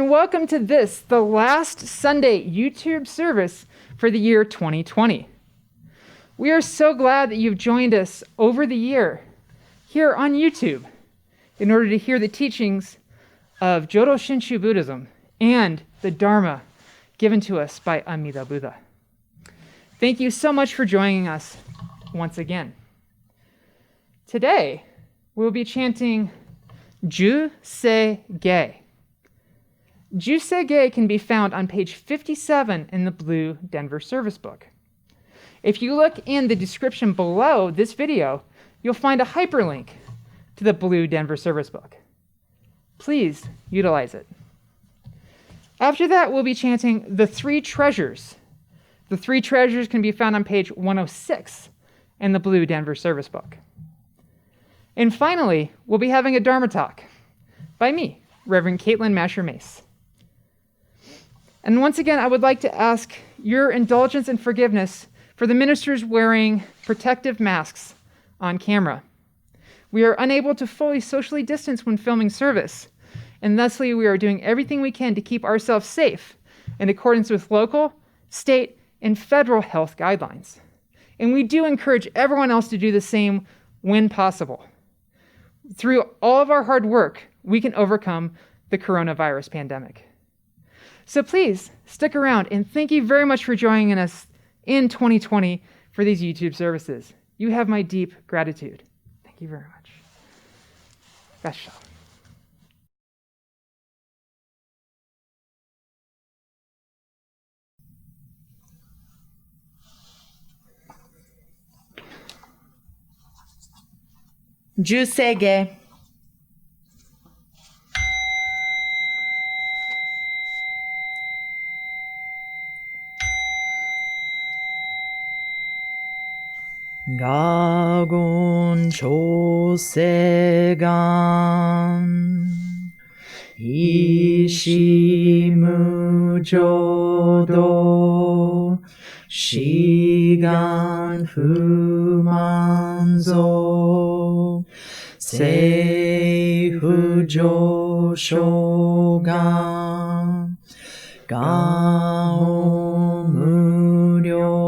and welcome to this, the last Sunday YouTube service for the year 2020. We are so glad that you've joined us over the year here on YouTube in order to hear the teachings of Jodo Shinshu Buddhism and the Dharma given to us by Amida Buddha. Thank you so much for joining us once again. Today, we'll be chanting Juseige. Juseige can be found on page 57 in the Blue Denver Service Book. If you look in the description below this video, you'll find a hyperlink to the Blue Denver Service Book. Please utilize it. After that, we'll be chanting the Three Treasures. The Three Treasures can be found on page 106 in the Blue Denver Service Book. And finally, we'll be having a Dharma talk by me, Reverend Caitlin Masher-Mace. And once again, I would like to ask your indulgence and forgiveness for the ministers wearing protective masks on camera. We are unable to fully socially distance when filming service, and thusly we are doing everything we can to keep ourselves safe in accordance with local, state, and federal health guidelines. And we do encourage everyone else to do the same when possible. Through all of our hard work, we can overcome the coronavirus pandemic. So please stick around, and thank you very much for joining us in 2020 for these YouTube services. You have my deep gratitude. Thank you very much. Gassho. Juseige. Gagon chosegan Ishimu jodo Shigan fumanzo Seifu joshogan Gao muryoko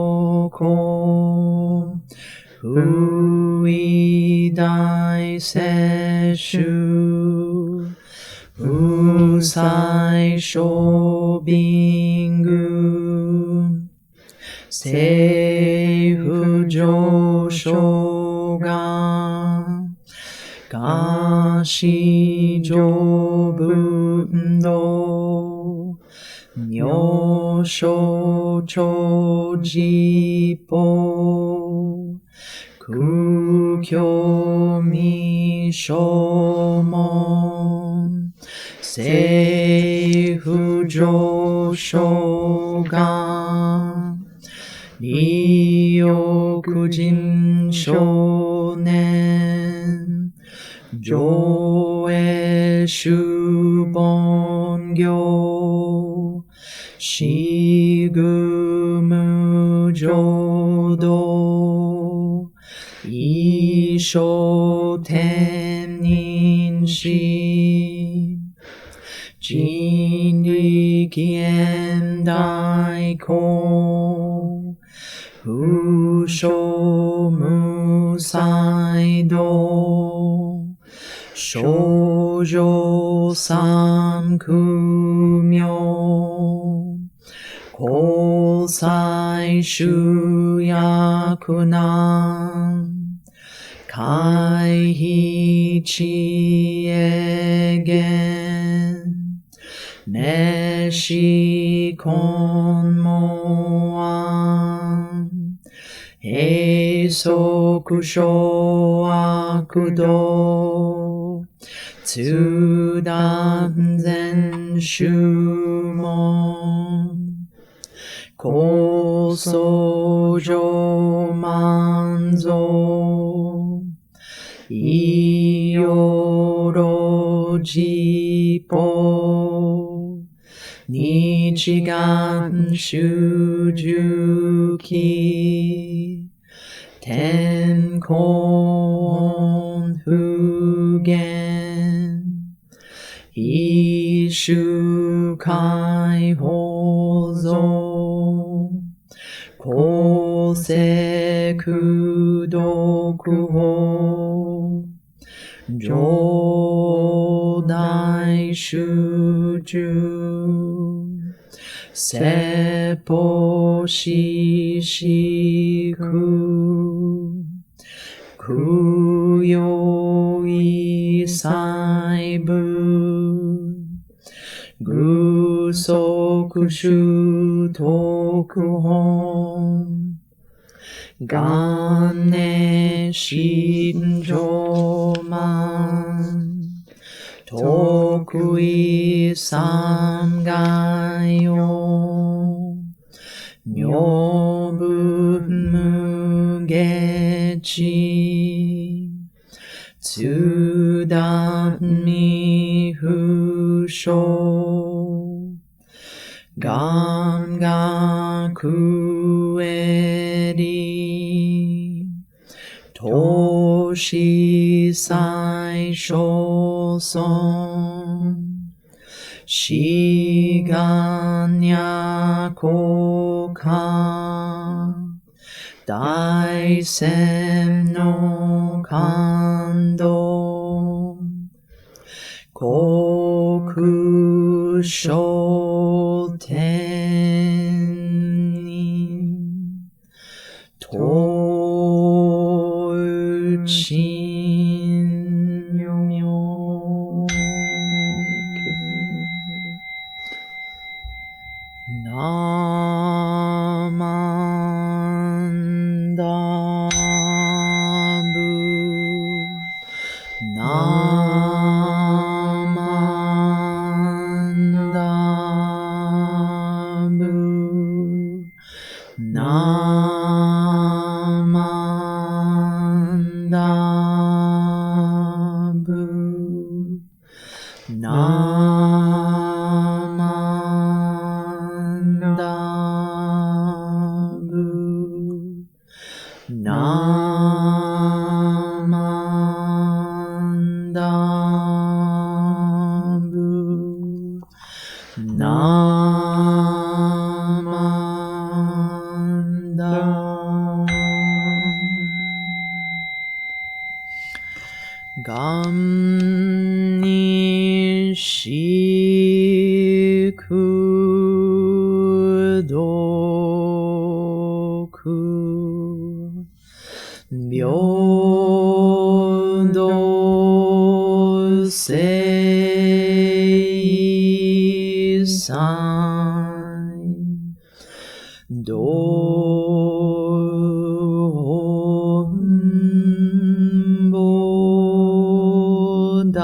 Hui dai seshu Usai shobingu Seifu joshoga Gashi jobundo Myosho chojipo Kukyo mishomon Seifu joshogan Ryokujin shonen Joe shubongyo Shigumu jodo Isho teninshi Jinrikien daiko Usho musaido Shoujo samkumyo Kosai shuyakunan Kaihi chiegen Neshi konmoan Eisoku shoakudo Tsudan zen shumon Kosojo manzo Iyoro jipo Nichigan shujuki Tenkon fugen Ishu 界法蔵公正功徳法上大集中説法四識供養意細部具足修徳本元年心上満得意三概要女部無下地通達未不詳願学営利投資最小尊志願や交換大仙の感動国書天に統鎮妙ナマンダブナマンダブナマンダブナマンダブナマンダブナマンダ願にしくどく平等聖祭道本母大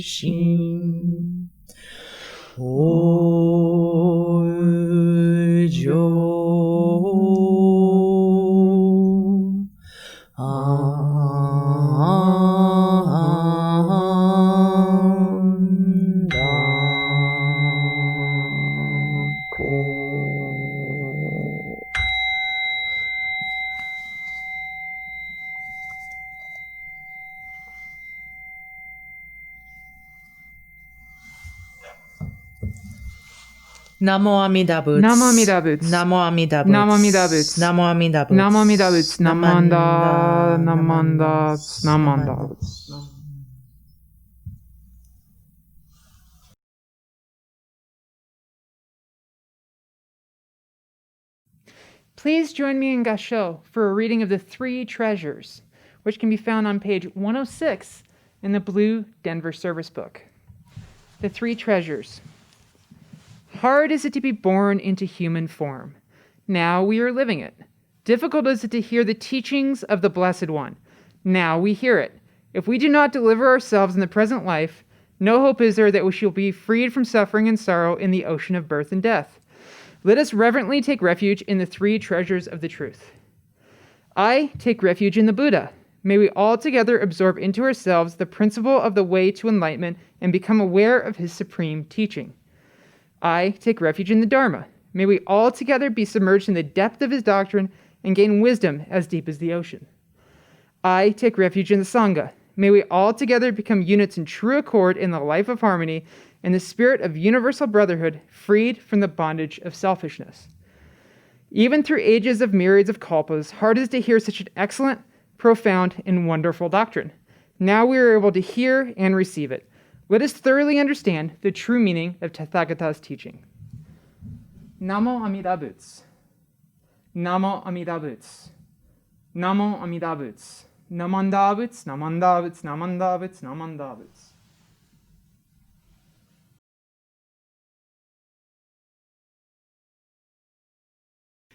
心法上ナモアミダ仏。ナモアミダ仏。ナモアミダ仏。ナモアミダ仏。ナモアミダ仏。ナモアミダ仏。ナマンダ、ナマンダ、ナマンダ。Please join me in Gasho for a reading of the Three Treasures, which can be found on page 106 in the Blue Denver Service Book. The Three Treasures. Hard is it to be born into human form. Now we are living it. Difficult is it to hear the teachings of the Blessed One. Now we hear it. If we do not deliver ourselves in the present life, no hope is there that we shall be freed from suffering and sorrow in the ocean of birth and death. Let us reverently take refuge in the three treasures of the truth. I take refuge in the Buddha. May we all together absorb into ourselves the principle of the way to enlightenment and become aware of his supreme teaching. I take refuge in the Dharma. May we all together be submerged in the depth of his doctrine and gain wisdom as deep as the ocean. I take refuge in the Sangha. May we all together become units in true accord in the life of harmony and the spirit of universal brotherhood, freed from the bondage of selfishness. Even through ages of myriads of kalpas, hard is to hear such an excellent, profound, and wonderful doctrine. Now we are able to hear and receive it. Let us thoroughly understand the true meaning of Tathagata's teaching. Namo Amida Butsu. Namo Amida Butsu. Namo Amida Butsu. Namanda Butsu, Namanda Butsu, Namanda Butsu, Namanda Butsu.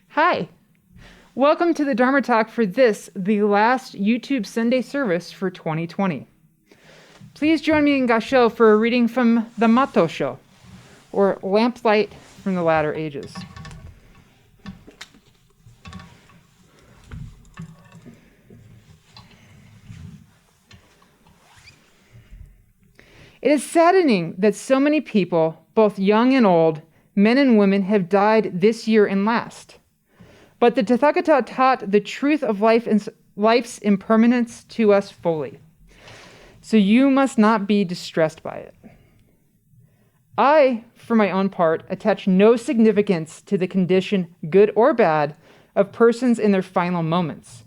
Hi, welcome to the Dharma Talk for this, the last YouTube Sunday service for 2020. Please join me in Gassho for a reading from the Mato Sho, or Lamplight from the Latter Ages. It is saddening that so many people, both young and old, men and women, have died this year and last. But the Tathagata taught the truth of life's impermanence to us fully. So you must not be distressed by it. I, for my own part, attach no significance to the condition, good or bad, of persons in their final moments.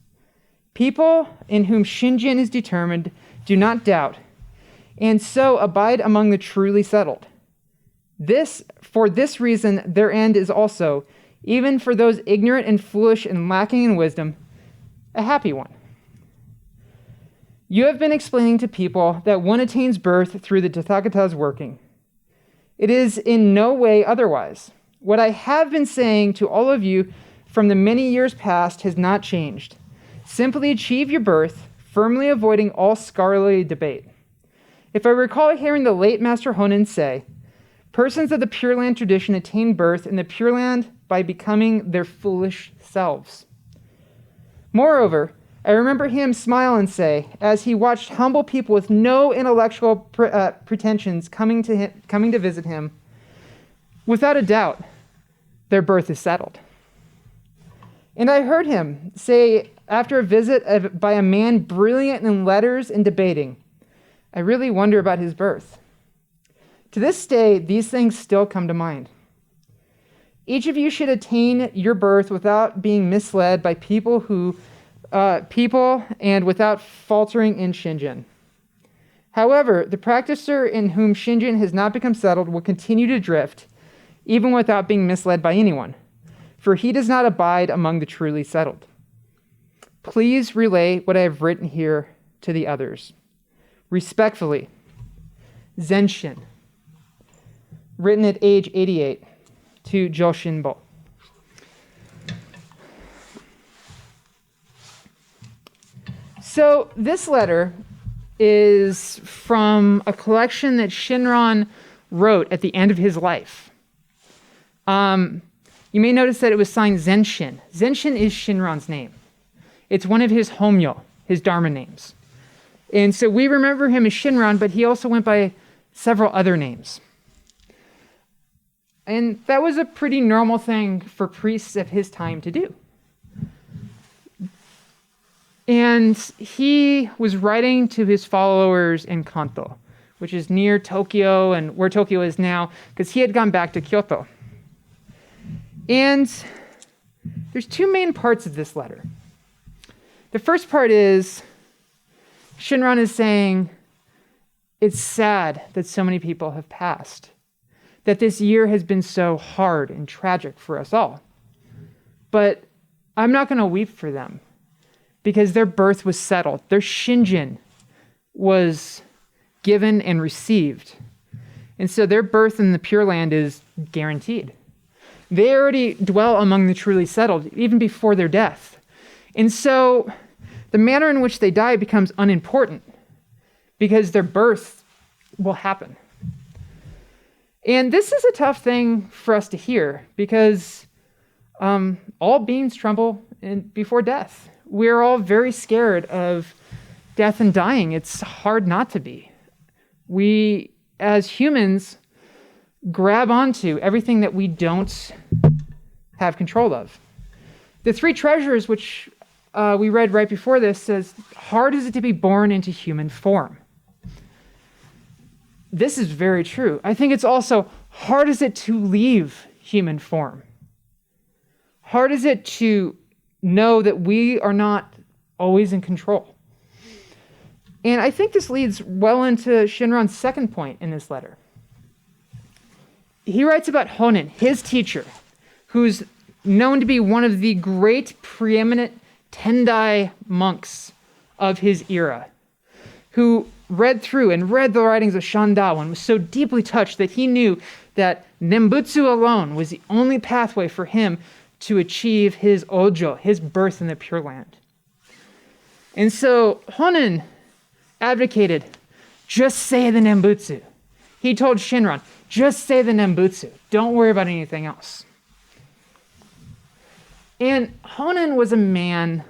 People in whom Shinjin is determined do not doubt, and so abide among the truly settled. For this reason, their end is also, even for those ignorant and foolish and lacking in wisdom, a happy one. You have been explaining to people that one attains birth through the Tathagata's working. It is in no way otherwise. What I have been saying to all of you from the many years past has not changed. Simply achieve your birth, firmly avoiding all scholarly debate. If I recall hearing the late Master Honen say, persons of the Pure Land tradition attain birth in the Pure Land by becoming their foolish selves. Moreover, I remember him smile and say, as he watched humble people with no intellectual pretensions coming to visit him, without a doubt, their birth is settled. And I heard him say, after a visit by a man brilliant in letters and debating, I really wonder about his birth. To this day, these things still come to mind. Each of you should attain your birth without being misled by people and without faltering in Shinjin. However, the practicer in whom Shinjin has not become settled will continue to drift, even without being misled by anyone, for he does not abide among the truly settled. Please relay what I have written here to the others. Respectfully, Zenshin, written at age 88, to Joshinbo. So this letter is from a collection that Shinran wrote at the end of his life. You may notice that it was signed Zenshin. Zenshin is Shinran's name. It's one of his Hoyo, his Dharma names. And so we remember him as Shinran, but he also went by several other names. And that was a pretty normal thing for priests of his time to do. And he was writing to his followers in Kanto, which is near Tokyo and where Tokyo is now, because he had gone back to Kyoto. And there's two main parts of this letter. The first part is, Shinran is saying, it's sad that so many people have passed, that this year has been so hard and tragic for us all. But I'm not going to weep for them, because their birth was settled. Their Shinjin was given and received. And so their birth in the Pure Land is guaranteed. They already dwell among the truly settled, even before their death. And so the manner in which they die becomes unimportant, because their birth will happen. And this is a tough thing for us to hear, because all beings tremble before death. We're all very scared of death and dying. It's hard not to be. We, as humans, grab onto everything that we don't have control of. The three treasures which we read right before this says, hard is it to be born into human form. This is very true. I think it's also hard is it to leave human form. Hard is it to know that we are not always in control. And I think this leads well into Shinran's second point in this letter. He writes about Honen, his teacher, who's known to be one of the great preeminent Tendai monks of his era, who read through and read the writings of Shandawa and was so deeply touched that he knew that Nembutsu alone was the only pathway for him to achieve his Ojo, his birth in the Pure Land. And so Honen advocated, just say the Nembutsu. He told Shinran, just say the Nembutsu. Don't worry about anything else. And Honen was a man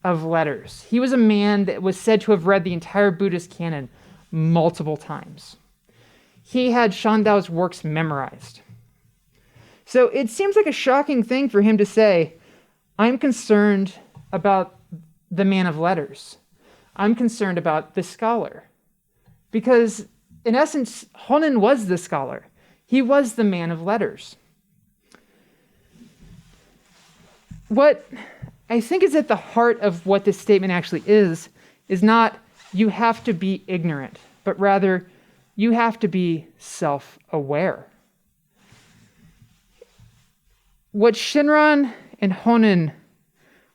of letters. He was a man that was said to have read the entire Buddhist canon multiple times. He had Shandao's works memorized. So it seems like a shocking thing for him to say, I'm concerned about the man of letters. I'm concerned about the scholar. Because in essence, Honen was the scholar. He was the man of letters. What I think is at the heart of what this statement actually is not you have to be ignorant, but rather you have to be self-aware. What Shinran and Honen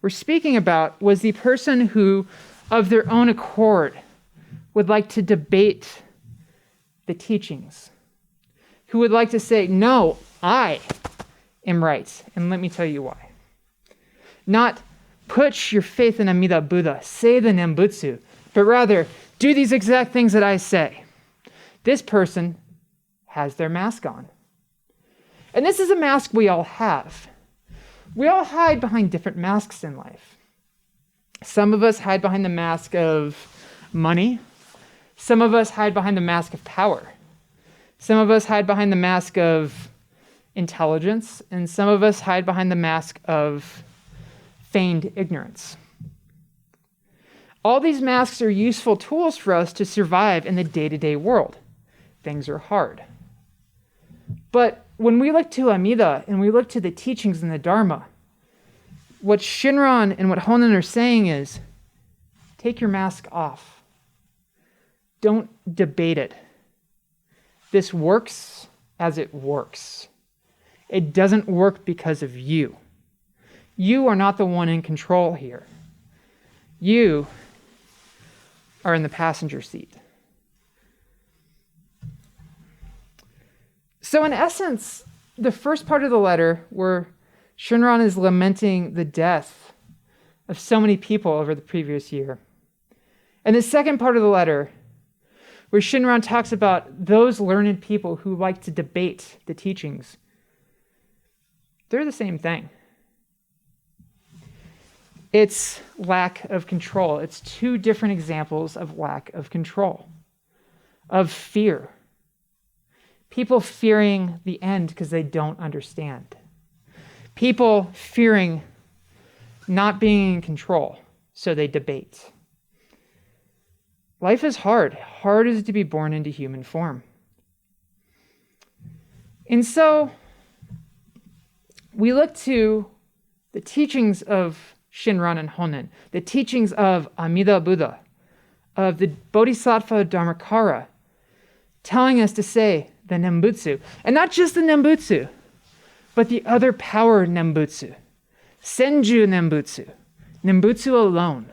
were speaking about was the person who, of their own accord, would like to debate the teachings, who would like to say, no, I am right, and let me tell you why. Not put your faith in Amida Buddha, say the Nembutsu, but rather do these exact things that I say. This person has their mask on. And this is a mask we all have. We all hide behind different masks in life. Some of us hide behind the mask of money. Some of us hide behind the mask of power. Some of us hide behind the mask of intelligence. And some of us hide behind the mask of feigned ignorance. All these masks are useful tools for us to survive in the day-to-day world. Things are hard. But when we look to Amida and we look to the teachings in the Dharma, what Shinran and what Honen are saying is, take your mask off. Don't debate it. This works as it works. It doesn't work because of you. You are not the one in control here. You are in the passenger seat. So in essence, the first part of the letter where Shinran is lamenting the death of so many people over the previous year. And the second part of the letter where Shinran talks about those learned people who like to debate the teachings. They're the same thing. It's lack of control. It's two different examples of lack of control, of fear. People fearing the end because they don't understand. People fearing not being in control, so they debate. Life is hard. Hard is it to be born into human form. And so we look to the teachings of Shinran and Honen, the teachings of Amida Buddha, of the Bodhisattva Dharmakara, telling us to say the Nembutsu, and not just the Nembutsu, but the other power Nembutsu, Senju Nembutsu, Nembutsu alone,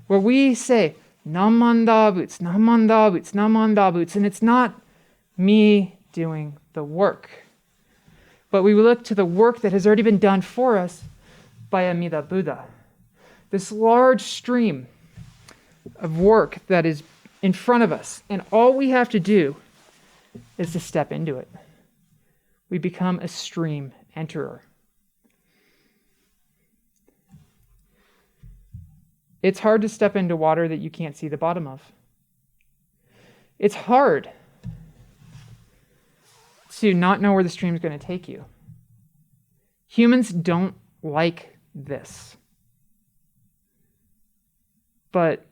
where we say Namanda Boots, Namanda Boots, Namanda Boots, and it's not me doing the work, but we look to the work that has already been done for us by Amida Buddha. This large stream of work that is in front of us, and all we have to do is to step into it. We become a stream enterer. It's hard to step into water that you can't see the bottom of. It's hard to not know where the stream's going to take you. Humans don't like this. But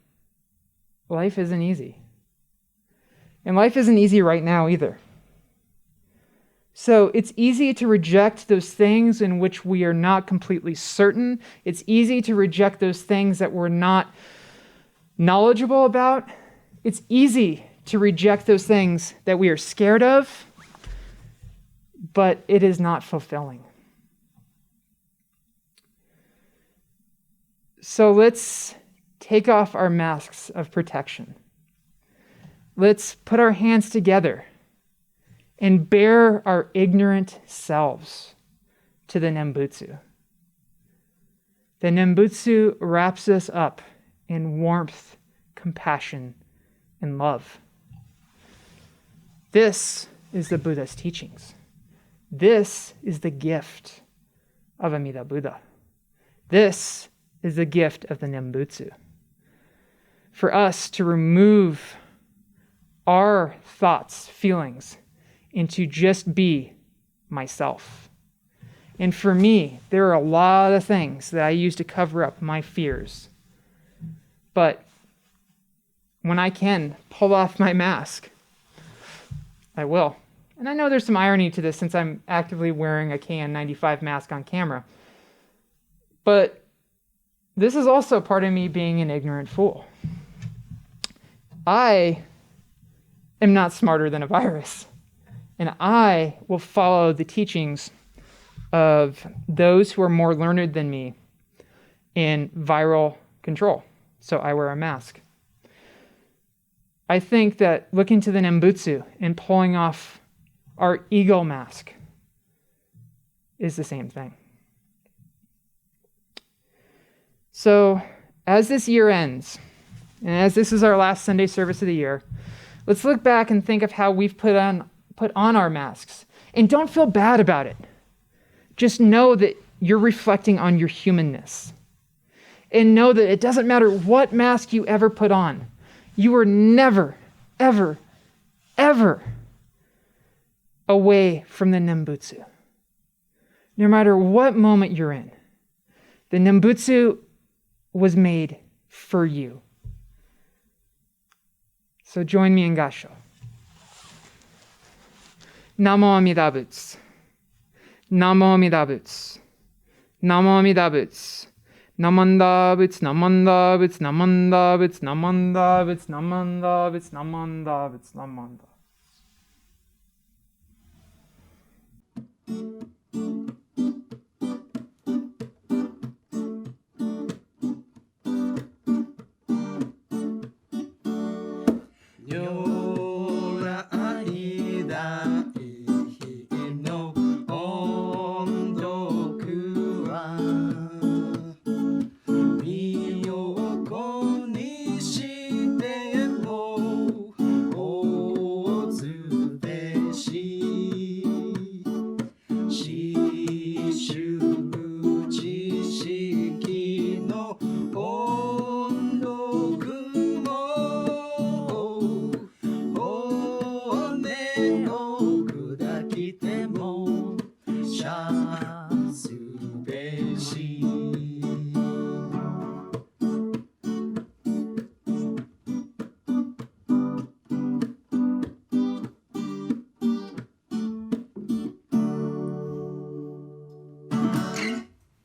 life isn't easy. And life isn't easy right now either. So it's easy to reject those things in which we are not completely certain. It's easy to reject those things that we're not knowledgeable about. It's easy to reject those things that we are scared of, but it is not fulfilling. So let's take off our masks of protection. Let's put our hands together and bare our ignorant selves to the Nembutsu. The Nembutsu wraps us up in warmth, compassion, and love. This is the Buddha's teachings. This is the gift of Amida Buddha. This is the gift of the Nembutsu. For us to remove our thoughts, feelings, and to just be myself. And for me, there are a lot of things that I use to cover up my fears. But when I can pull off my mask, I will. And I know there's some irony to this since I'm actively wearing a KN95 mask on camera. But this is also part of me being an ignorant fool. I am not smarter than a virus. And I will follow the teachings of those who are more learned than me in viral control. So I wear a mask. I think that looking to the Nembutsu and pulling off our ego mask is the same thing. So as this year ends, and as this is our last Sunday service of the year, let's look back and think of how we've put on our masks. And don't feel bad about it. Just know that you're reflecting on your humanness. And know that it doesn't matter what mask you ever put on. You are never, ever, ever away from the Nembutsu. No matter what moment you're in, the Nembutsu was made for you. So join me in Gassho. Namo Amida Butsu. Namo Amida Butsu. Namo Amida Butsu. Namanda Butsu, Namanda Butsu, Namanda Butsu, Namanda Butsu, Namanda Butsu, Namanda Butsu, Namanda.